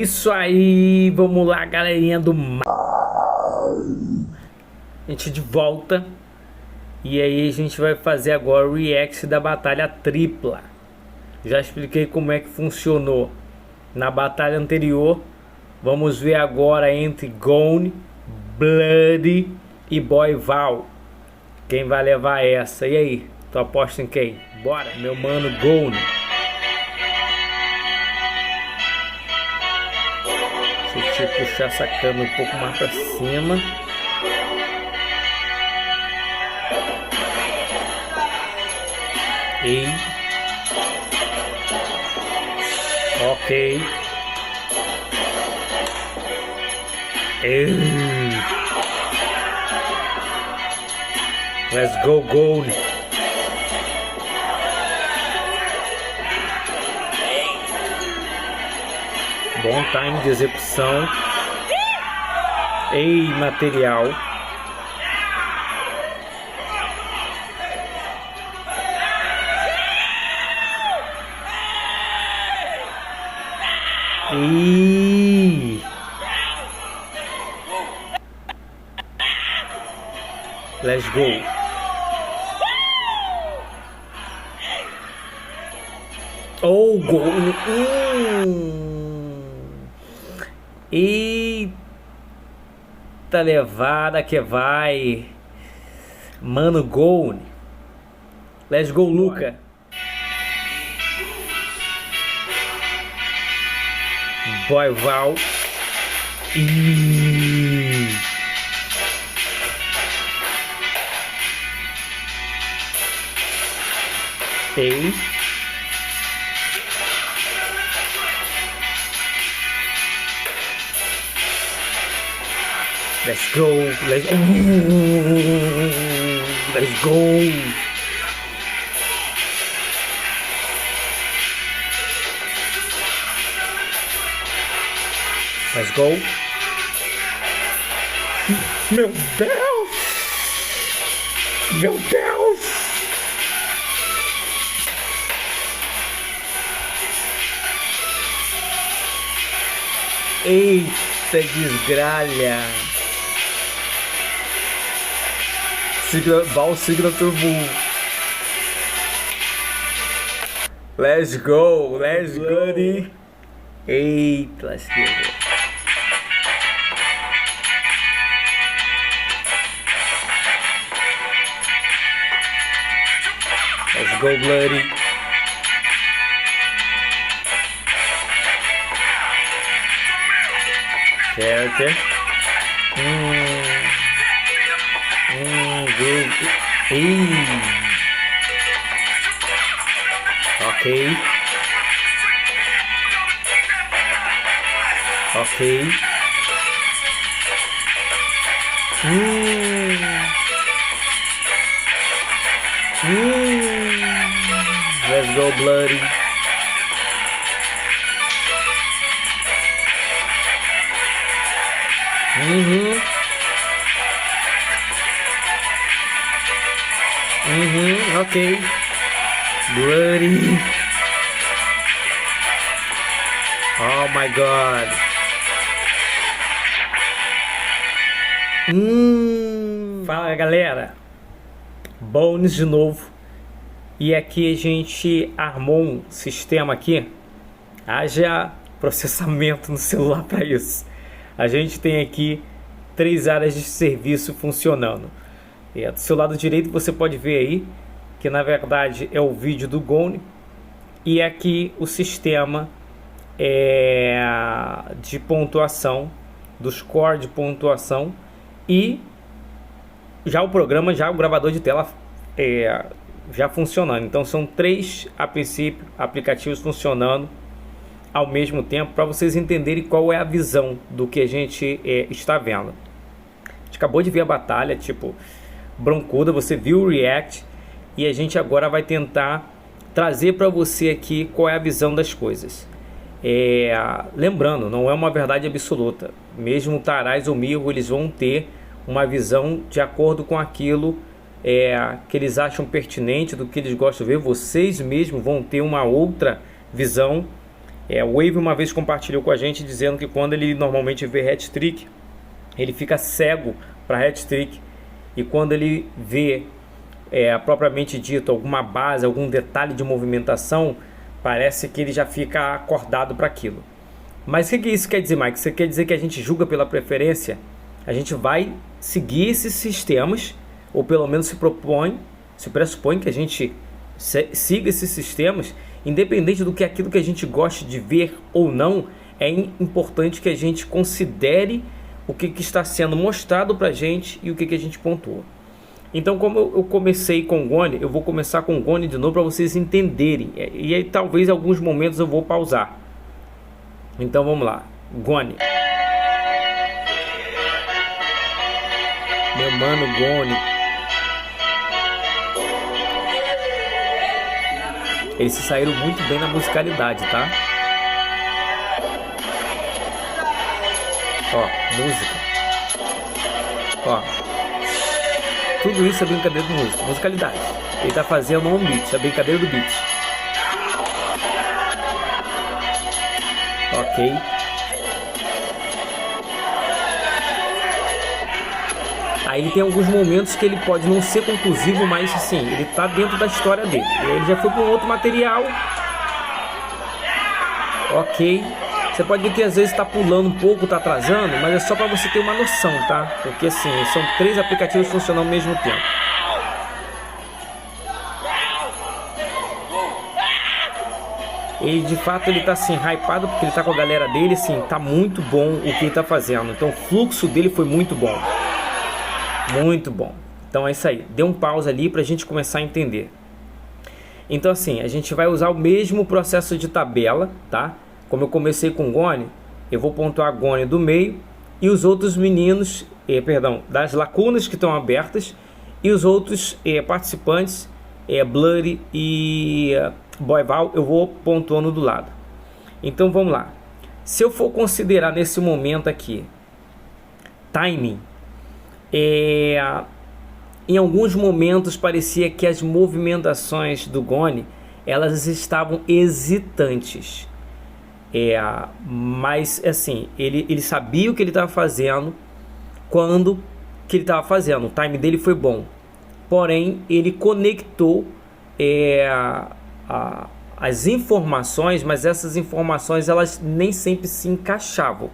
isso aí, vamos lá, galerinha do mal. A gente de volta. E aí a gente vai fazer agora o react da batalha tripla. Já expliquei como é que funcionou na batalha anterior. Vamos ver agora entre Gone, Bloody e Boy Val. Quem vai levar essa? E aí? Tu aposta em quem? Bora, meu mano Gone. Deixa eu puxar essa câmera um pouco mais pra cima. Ei. Ok. Let's go, Gone. Bom time de execução. Ei, material. E let's go. Oh, gol. Eita levada que vai. Mano, Gone. Let's go, Luca. Boy Val. Ei. Let's go. Let's go. Let's go. Meu Deus! Meu Deus! Eita desgralha! Val Signature Move. Let's go! Let's go! Eita, lasqueira! Let's go, Bloody. Certo. Good. Ok. Ok. Let's go, Bloody. Ok. Bloody. Oh my God. Fala, galera. Bones de novo. E aqui a gente armou um sistema aqui. Haja processamento no celular para isso. A gente tem aqui 3 áreas de serviço funcionando. Do seu lado direito você pode ver aí que na verdade é o vídeo do Gone. E aqui o sistema de pontuação, do score de pontuação. E já o programa, já o gravador de tela já funcionando. Então são 3 a princípio aplicativos funcionando ao mesmo tempo, para vocês entenderem qual é a visão do que a gente está vendo. A gente acabou de ver a batalha, tipo, broncuda, você viu o react, e a gente agora vai tentar trazer para você aqui qual é a visão das coisas. Lembrando, não é uma verdade absoluta. Mesmo o Taraz ou Mirro, eles vão ter uma visão de acordo com aquilo que eles acham pertinente, do que eles gostam de ver. Vocês mesmos vão ter uma outra visão, O Wave uma vez compartilhou com a gente dizendo que quando ele normalmente vê hat-trick, ele fica cego para hat-trick, e quando ele vê propriamente dito alguma base, algum detalhe de movimentação, parece que ele já fica acordado para aquilo. Mas o que isso quer dizer, Mike? Isso quer dizer que a gente julga pela preferência? A gente vai seguir esses sistemas, ou pelo menos se pressupõe que a gente siga esses sistemas, independente do que aquilo que a gente goste de ver ou não. É importante que a gente considere o que está sendo mostrado para a gente e o que a gente pontua. Então, como eu comecei com o Gone, eu vou começar com o Gone de novo para vocês entenderem. E aí talvez em alguns momentos eu vou pausar. Então vamos lá. Gone. Meu mano Gone. Eles se saíram muito bem na musicalidade, tá? Ó, música. Ó. Tudo isso é brincadeira de música, musicalidade. Ele tá fazendo um beat, a brincadeira do beat. Ok. Aí ele tem alguns momentos que ele pode não ser conclusivo, mas assim, ele tá dentro da história dele. Ele já foi para um outro material. Ok. Você pode ver que às vezes está pulando um pouco, está atrasando, mas é só para você ter uma noção, tá? Porque assim, são 3 aplicativos funcionando ao mesmo tempo. Ele de fato ele tá assim hypado porque ele tá com a galera dele, assim, tá muito bom o que ele tá fazendo. Então o fluxo dele foi muito bom. Muito bom. Então é isso aí. Dê um pause ali pra gente começar a entender. Então assim, a gente vai usar o mesmo processo de tabela, tá? Como eu comecei com Gone, eu vou pontuar Gone do meio e os outros meninos, das lacunas que estão abertas, e os outros participantes, Blurry e Boival, eu vou pontuando do lado. Então vamos lá. Se eu for considerar nesse momento aqui timing, em alguns momentos parecia que as movimentações do Gone elas estavam hesitantes. Mas assim, ele sabia o que ele estava fazendo quando que ele estava fazendo. O time dele foi bom. Porém, ele conectou as informações, mas essas informações elas nem sempre se encaixavam.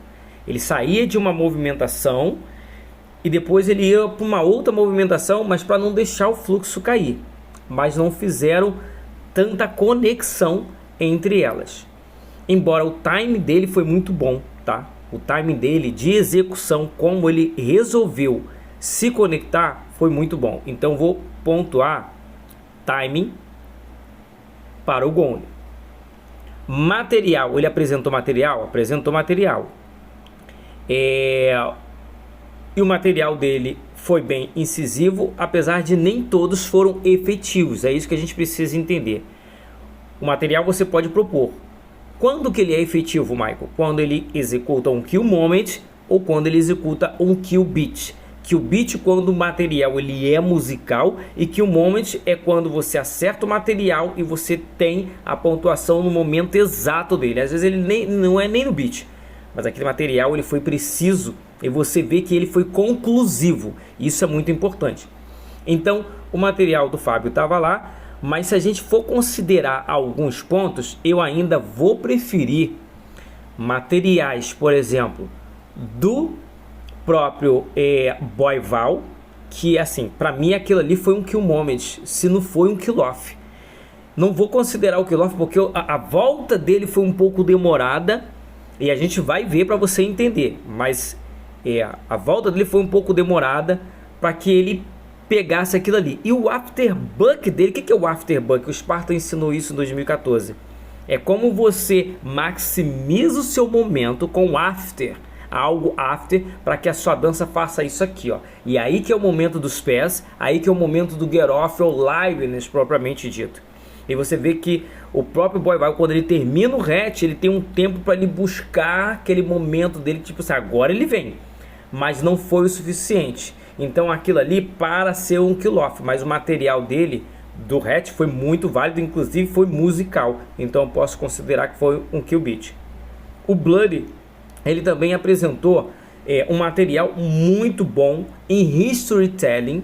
Ele saía de uma movimentação e depois ele ia para uma outra movimentação, mas para não deixar o fluxo cair. Mas não fizeram tanta conexão entre elas. Embora o time dele foi muito bom, tá? O time dele de execução, como ele resolveu se conectar, foi muito bom. Então vou pontuar timing para o Gone. Material, ele apresentou material? Apresentou material. E o material dele foi bem incisivo, apesar de nem todos foram efetivos. É isso que a gente precisa entender. O material você pode propor. Quando que ele é efetivo, Michael? Quando ele executa um kill moment ou quando ele executa um kill beat. Kill beat quando o material ele é musical, e kill moment é quando você acerta o material e você tem a pontuação no momento exato dele. Às vezes ele não é nem no beat, mas aquele material ele foi preciso e você vê que ele foi conclusivo. Isso é muito importante. Então o material do Fábio estava lá, mas se a gente for considerar alguns pontos, eu ainda vou preferir materiais, por exemplo, do próprio Boival, que assim, para mim aquilo ali foi um kill moment, se não foi um kill off. Não vou considerar o kill off porque a volta dele foi um pouco demorada, e a gente vai ver para você entender, mas a volta dele foi um pouco demorada para que ele pegasse aquilo ali. E o afterbuck dele, o que é o afterbuck? O Spartan ensinou isso em 2014. É como você maximiza o seu momento com after, algo after, para que a sua dança faça isso aqui, ó. E aí que é o momento dos pés, aí que é o momento do get off ou liveness propriamente dito. E você vê que o próprio Boival, quando ele termina o hatch, ele tem um tempo para ele buscar aquele momento dele, tipo assim, agora ele vem. Mas não foi o suficiente. Então aquilo ali para ser um kill off, mas o material dele do Hatch foi muito válido, inclusive foi musical, então eu posso considerar que foi um kill beat. O Bloody, ele também apresentou um material muito bom em storytelling,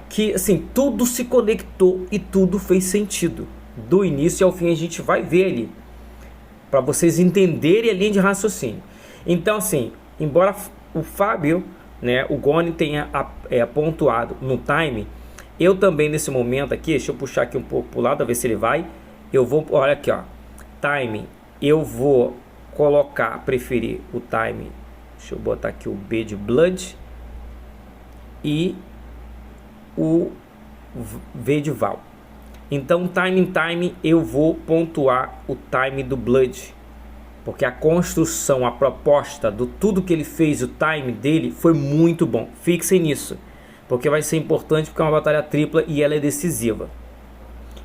que assim, tudo se conectou e tudo fez sentido, do início ao fim. A gente vai ver ali, para vocês entenderem a linha de raciocínio. Então assim, embora o Fábio, né, o Goni tenha pontuado no time, eu também nesse momento aqui, deixa eu puxar aqui um pouco pro lado, ver se ele vai. Eu vou, olha aqui, ó, time, eu vou colocar, preferir o time, deixa eu botar aqui o B de Blood e o V de Val. Então time eu vou pontuar o time do Blood, porque a construção, a proposta do tudo que ele fez, o time dele foi muito bom. Fixem nisso, porque vai ser importante, porque é uma batalha tripla e ela é decisiva.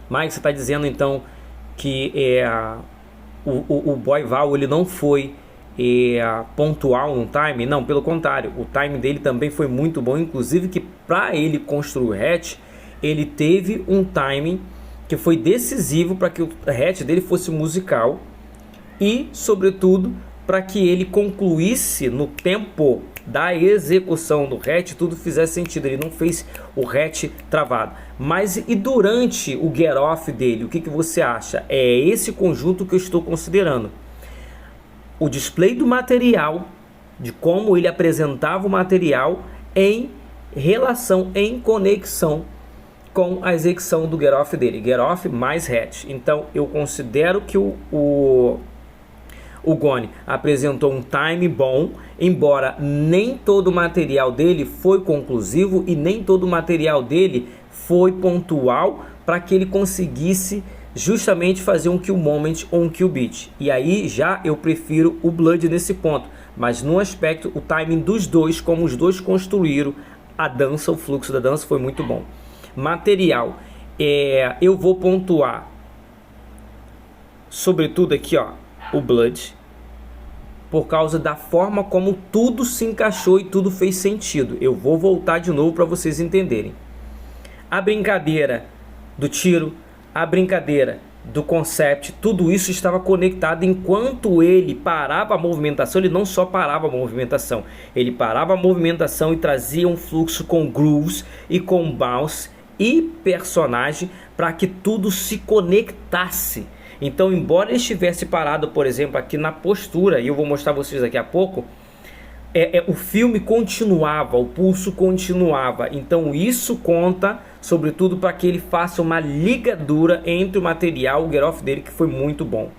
Mas você está dizendo então que o Boy Val, ele não foi pontual no time? Não, pelo contrário, o time dele também foi muito bom, inclusive que para ele construir o hatch, ele teve um timing que foi decisivo para que o hatch dele fosse musical e, sobretudo, para que ele concluísse no tempo da execução do hatch, tudo fizesse sentido. Ele não fez o hatch travado. Mas e durante o get off dele, o que você acha? É esse conjunto que eu estou considerando. O display do material, de como ele apresentava o material em relação, em conexão com a execução do get off dele. Get off mais hatch. Então eu considero que o Goni apresentou um time bom, embora nem todo o material dele foi conclusivo e nem todo o material dele foi pontual para que ele conseguisse justamente fazer um kill moment ou um kill beat. E aí já eu prefiro o Blood nesse ponto, mas no aspecto, o timing dos dois, como os dois construíram a dança, o fluxo da dança foi muito bom. Material, eu vou pontuar sobretudo aqui, ó, o Blood, por causa da forma como tudo se encaixou e tudo fez sentido. Eu vou voltar de novo para vocês entenderem. A brincadeira do tiro, a brincadeira do concept, tudo isso estava conectado. Enquanto ele parava a movimentação, ele não só parava a movimentação, ele parava a movimentação e trazia um fluxo com grooves e com bounce e personagem para que tudo se conectasse. Então, embora ele estivesse parado, por exemplo, aqui na postura, e eu vou mostrar a vocês daqui a pouco, o filme continuava, o pulso continuava. Então isso conta, sobretudo, para que ele faça uma ligadura entre o material e o get off dele, que foi muito bom.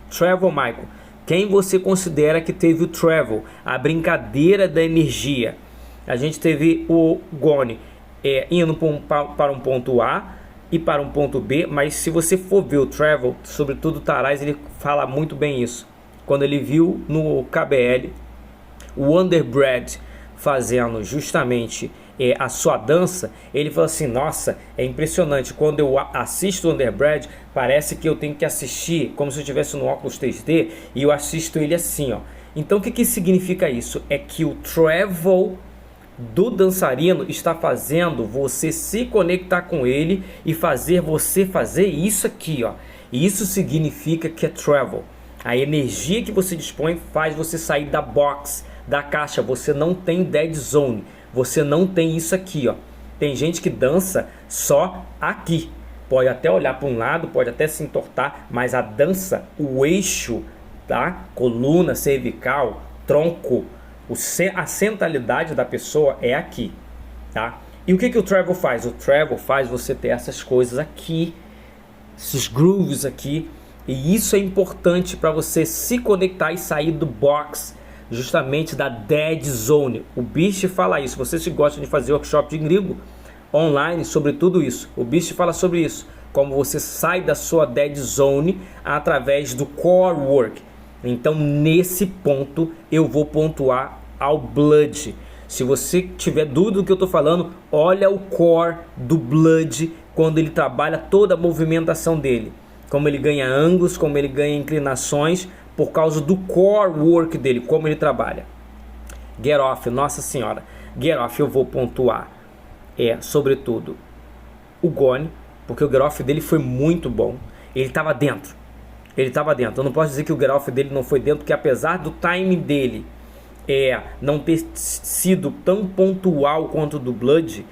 Travel, Michael, quem você considera que teve o travel, a brincadeira da energia? A gente teve o Goni indo para um ponto A e para um ponto B, mas se você for ver o travel, sobretudo o Taraz, ele fala muito bem isso. Quando ele viu no KBL o Underbred fazendo justamente a sua dança, ele falou assim: nossa, é impressionante, quando eu assisto o Underbred, parece que eu tenho que assistir como se eu estivesse no óculos 3D e eu assisto ele assim, ó. Então o que significa isso? É que o travel do dançarino está fazendo você se conectar com ele e fazer você fazer isso aqui, ó. E isso significa que é travel. A energia que você dispõe faz você sair da box, da caixa. Você não tem dead zone, você não tem isso aqui, ó. Tem gente que dança só aqui, pode até olhar para um lado, pode até se entortar, mas a dança, o eixo, tá? Coluna cervical, tronco, a centralidade da pessoa é aqui, tá? E o que o travel faz? O travel faz você ter essas coisas aqui, esses grooves aqui, e isso é importante para você se conectar e sair do box, justamente da dead zone. O Beast fala isso. Vocês que gostam de fazer workshop de gringo online sobre tudo isso, o Beast fala sobre isso, como você sai da sua dead zone através do core work. Então nesse ponto eu vou pontuar ao Blood. Se você tiver dúvida do que eu estou falando, olha o core do Blood quando ele trabalha toda a movimentação dele, como ele ganha ângulos, como ele ganha inclinações, por causa do core work dele, como ele trabalha. Get off, nossa senhora, get off eu vou pontuar sobretudo, o Gone, porque o get-off dele foi muito bom. Ele estava dentro. Eu não posso dizer que o get-off dele não foi dentro, porque apesar do time dele não ter sido tão pontual quanto o do Blood,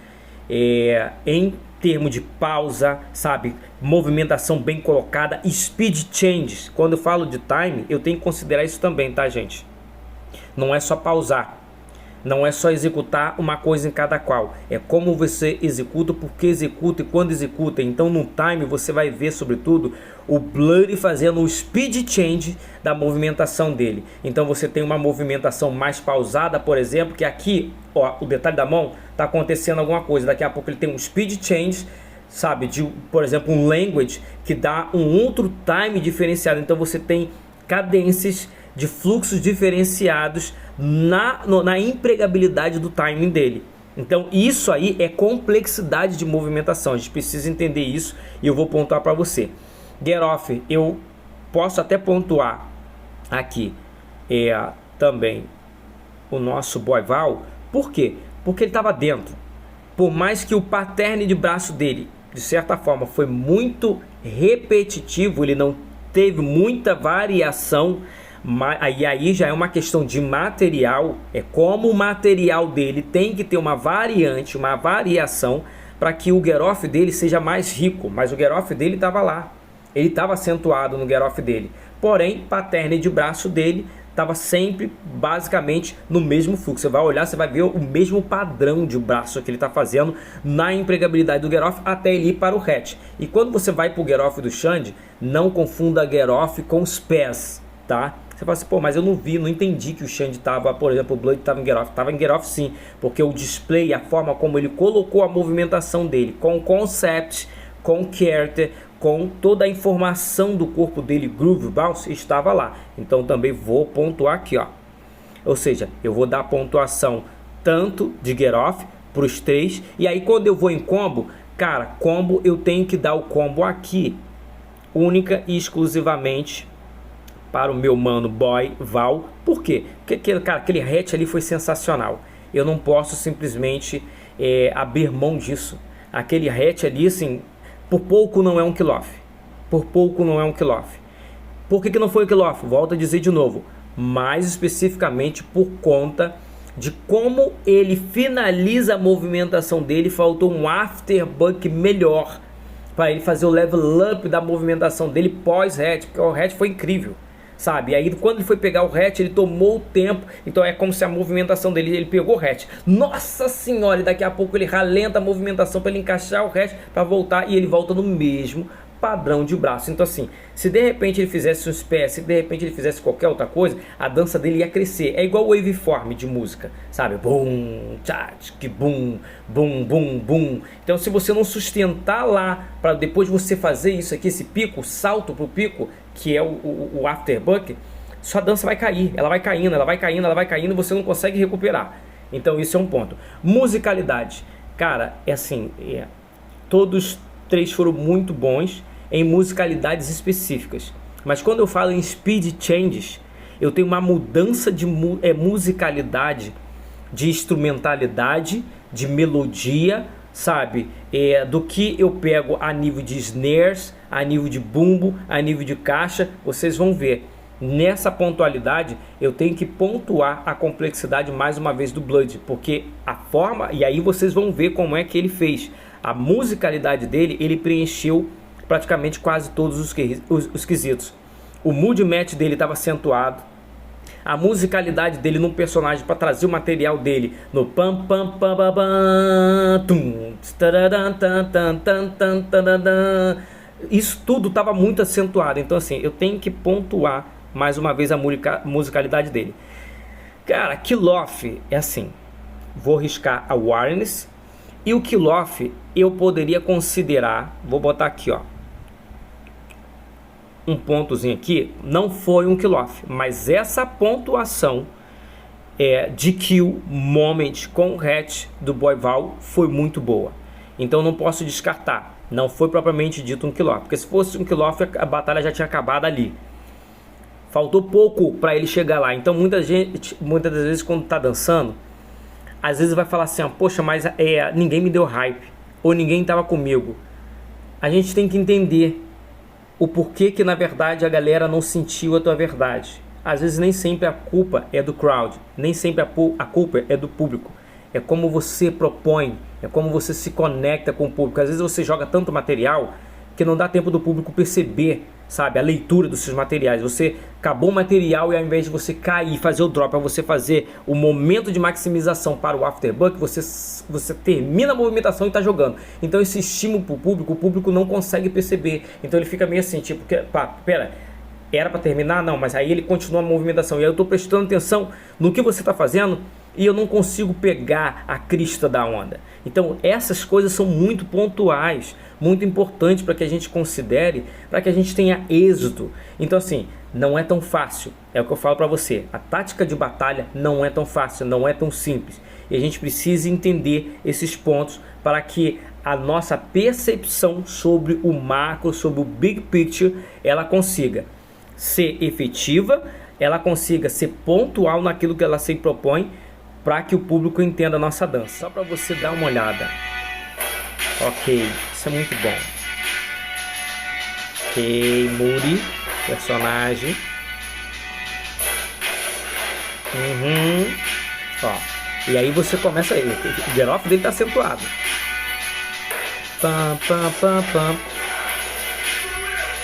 em termos de pausa, sabe, movimentação bem colocada, speed changes. Quando eu falo de time, eu tenho que considerar isso também, tá, gente? Não é só pausar, não é só executar uma coisa em cada qual, é como você executa, por que executa e quando executa. Então no time você vai ver sobretudo o Blood fazendo o speed change da movimentação dele. Então você tem uma movimentação mais pausada, por exemplo, que aqui, ó, o detalhe da mão, tá acontecendo alguma coisa, daqui a pouco ele tem um speed change, sabe, de, por exemplo, um language que dá um outro time diferenciado. Então você tem cadências de fluxos diferenciados na empregabilidade do timing dele. Então isso aí é complexidade de movimentação, a gente precisa entender isso e eu vou pontuar para você. Get-off, eu posso até pontuar aqui também o nosso Boy Val. Por quê? Porque ele estava dentro. Por mais que o pattern de braço dele, de certa forma, foi muito repetitivo, ele não teve muita variação, e aí já é uma questão de material, como o material dele tem que ter uma variante, uma variação, para que o get-off dele seja mais rico. Mas o get-off dele estava lá, ele estava acentuado no get-off dele, porém, pattern de braço dele estava sempre basicamente no mesmo fluxo. Você vai olhar, você vai ver o mesmo padrão de braço que ele está fazendo na empregabilidade do get-off até ele ir para o hatch. E quando você vai para o get-off do Xande, não confunda get-off com os pés, tá? Você fala assim, pô, mas eu não vi, não entendi que o Xande estava, por exemplo, o Blood estava em get-off. Estava em get-off sim, porque o display, a forma como ele colocou a movimentação dele, com concept, com character, com toda a informação do corpo dele, groove bounce, estava lá. Então também vou pontuar aqui, ó. Ou seja, eu vou dar pontuação tanto de get-off para os três. E aí quando eu vou em combo, cara, combo eu tenho que dar o combo aqui, única e exclusivamente para o meu mano Boy Val. Por quê? Porque, cara, aquele hatch ali foi sensacional. Eu não posso simplesmente abrir mão disso. Aquele hatch ali, assim, por pouco não é um kill-off. Por pouco não é um kill-off. Por que não foi um kill-off? Volto a dizer de novo. Mais especificamente por conta de como ele finaliza a movimentação dele. Faltou um afterbuck melhor para ele fazer o level up da movimentação dele pós-hatch. Porque o hatch foi incrível, sabe? E aí quando ele foi pegar o hatch, ele tomou o tempo. Então é como se a movimentação dele, ele pegou o hatch, nossa senhora, e daqui a pouco ele ralenta a movimentação para ele encaixar o hatch para voltar, e ele volta no mesmo padrão de braço. Então assim, se de repente ele fizesse um spare, se de repente ele fizesse qualquer outra coisa, a dança dele ia crescer. É igual o waveform de música, sabe? Bum, tchak, bum, bum, bum, bum. Então se você não sustentar lá, para depois você fazer isso aqui, esse pico, salto pro pico, que é o afterbuck, sua dança vai cair, ela vai caindo, ela vai caindo, ela vai caindo, e você não consegue recuperar. Então isso é um ponto. Musicalidade, cara, é assim, todos três foram muito bons em musicalidades específicas, mas quando eu falo em speed changes, eu tenho uma mudança de musicalidade, de instrumentalidade, de melodia, sabe, do que eu pego a nível de snares, a nível de bumbo, a nível de caixa. Vocês vão ver, nessa pontualidade eu tenho que pontuar a complexidade mais uma vez do Blood, porque a forma, e aí vocês vão ver como é que ele fez a musicalidade dele, ele preencheu praticamente quase todos os quesitos. O mood match dele estava acentuado, a musicalidade dele no personagem para trazer o material dele no pam pam pam pam pam tum, isso tudo estava muito acentuado. Então assim, eu tenho que pontuar mais uma vez a musicalidade dele. Cara, kill-off é assim, vou riscar a awareness, e o kill-off eu poderia considerar, vou botar aqui, ó, um pontozinho aqui, não foi um kill-off, mas essa pontuação de kill moment com o hatch do Boy Val foi muito boa. Então não posso descartar, não foi propriamente dito um kill-off, porque se fosse um kill-off a batalha já tinha acabado ali. Faltou pouco para ele chegar lá. Então muitas das vezes quando tá dançando, às vezes vai falar assim, ó, poxa, mas ninguém me deu hype, ou ninguém estava comigo. A gente tem que entender o porquê que na verdade a galera não sentiu a tua verdade. Às vezes nem sempre a culpa é do crowd, nem sempre a culpa é do público. É como você propõe, é como você se conecta com o público. Às vezes você joga tanto material que não dá tempo do público perceber, sabe, a leitura dos seus materiais. Você acabou o material e ao invés de você cair e fazer o drop, para você fazer o momento de maximização para o afterbuck, você termina a movimentação e está jogando. Então esse estímulo para o público não consegue perceber. Então ele fica meio assim, tipo, pera, era para terminar? Não, mas aí ele continua a movimentação. E aí eu estou prestando atenção no que você está fazendo e eu não consigo pegar a crista da onda. Então essas coisas são muito pontuais, muito importantes para que a gente considere, para que a gente tenha êxito. Então assim, não é tão fácil, é o que eu falo para você, a tática de batalha não é tão fácil, não é tão simples, e a gente precisa entender esses pontos para que a nossa percepção sobre o macro, sobre o big picture, ela consiga ser efetiva, ela consiga ser pontual naquilo que ela se propõe, para que o público entenda a nossa dança. Só para você dar uma olhada. Ok, isso é muito bom. Ok, Moody, personagem. Ó, e aí você começa ele. O get off dele tá acentuado. Pam, pam, pam, pam.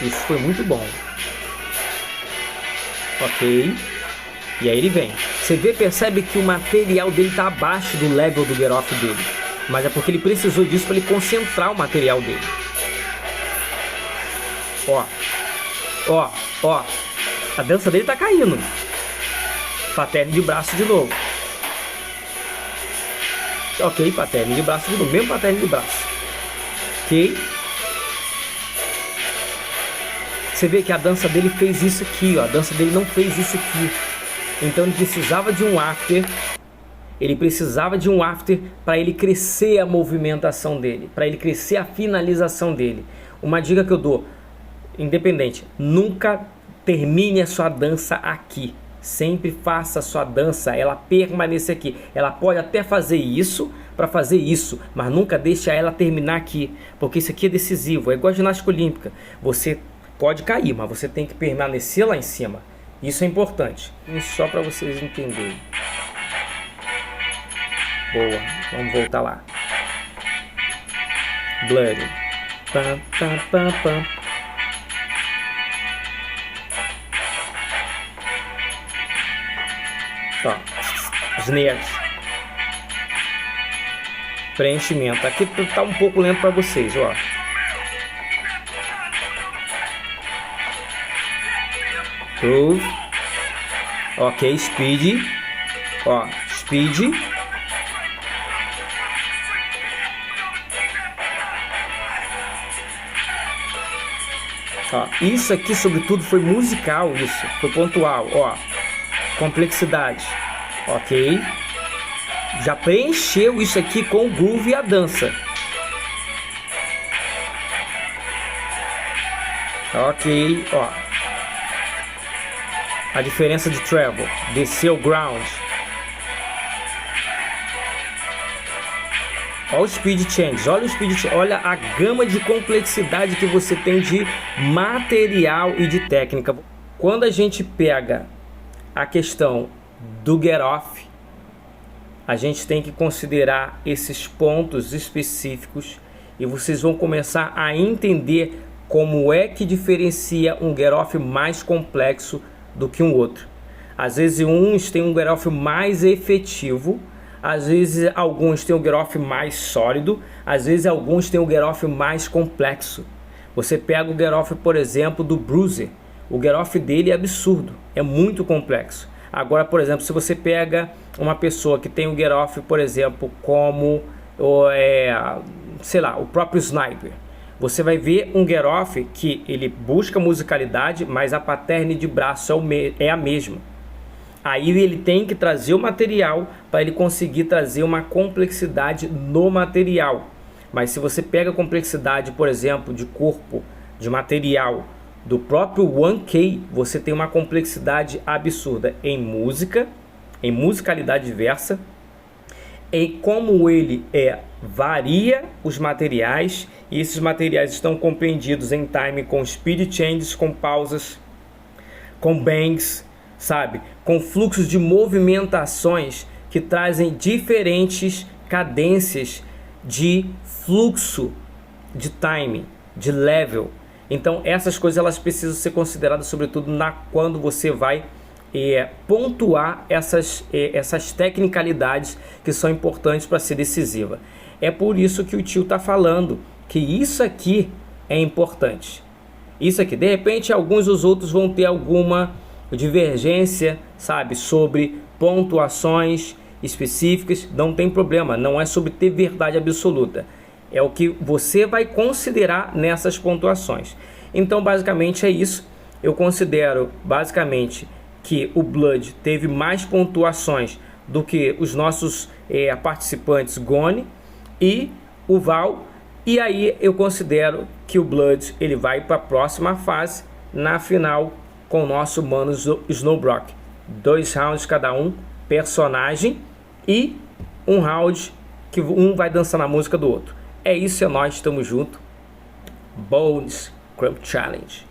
Isso foi muito bom. Ok. E aí ele vem. Você percebe que o material dele está abaixo do level do get off dele. Mas é porque ele precisou disso para ele concentrar o material dele. Ó. A dança dele tá caindo. Pattern de braço de novo. Ok, pattern de braço de novo. Mesmo pattern de braço. Ok. Você vê que a dança dele fez isso aqui, ó. A dança dele não fez isso aqui. Então ele precisava de um after. Ele precisava de um after para ele crescer a movimentação dele, para ele crescer a finalização dele. Uma dica que eu dou, independente, nunca termine a sua dança aqui. Sempre faça a sua dança, ela permanecer aqui. Ela pode até fazer isso para fazer isso, mas nunca deixe ela terminar aqui, porque isso aqui é decisivo. É igual a ginástica olímpica. Você pode cair, mas você tem que permanecer lá em cima. Isso é importante. Só para vocês entenderem. Boa, vamos voltar lá. Bloody. Pam, pam, pam, pam. Ó, snares. Preenchimento. Aqui tá um pouco lento para vocês, ó. Groove. Ok, speed. Ó, speed. Ó, isso aqui sobretudo foi musical, isso foi pontual. Ó, complexidade. Ok, já preencheu isso aqui com o groove e a dança. Ok, ó, a diferença de treble, desceu ground. Olha o speed change, olha a gama de complexidade que você tem de material e de técnica. Quando a gente pega a questão do get off, a gente tem que considerar esses pontos específicos e vocês vão começar a entender como é que diferencia um get off mais complexo do que um outro. Às vezes uns têm um get off mais efetivo, às vezes alguns têm um get off mais sólido, às vezes alguns têm um get off mais complexo. Você pega o get off, por exemplo, do Bruiser. O get off dele é absurdo, é muito complexo. Agora, por exemplo, se você pega uma pessoa que tem um get off, por exemplo, como sei lá, o próprio Sniper, você vai ver um get off que ele busca musicalidade, mas a pattern de braço é a mesma. Aí ele tem que trazer o material para ele conseguir trazer uma complexidade no material. Mas se você pega a complexidade, por exemplo, de corpo, de material do próprio 1K, você tem uma complexidade absurda em música, em musicalidade diversa, e como ele varia os materiais, e esses materiais estão compreendidos em time com speed changes, com pausas, com bangs, sabe? Com fluxos de movimentações que trazem diferentes cadências de fluxo, de time, de level. Então essas coisas elas precisam ser consideradas, sobretudo quando você vai pontuar essas tecnicalidades que são importantes para ser decisiva. É por isso que o tio está falando que isso aqui é importante. Isso aqui, de repente, alguns dos outros vão ter alguma divergência, sabe, sobre pontuações específicas. Não tem problema, não é sobre ter verdade absoluta. É o que você vai considerar nessas pontuações. Então, basicamente é isso. Eu considero, basicamente, que o Blood teve mais pontuações do que os nossos participantes Goni e o Val. E aí eu considero que o Blood ele vai para a próxima fase, na final, com o nosso mano Snowbrock. 2 rounds cada um, personagem, e um round que um vai dançar na música do outro. É isso, é nóis, tamo junto. Bones Crump Challenge.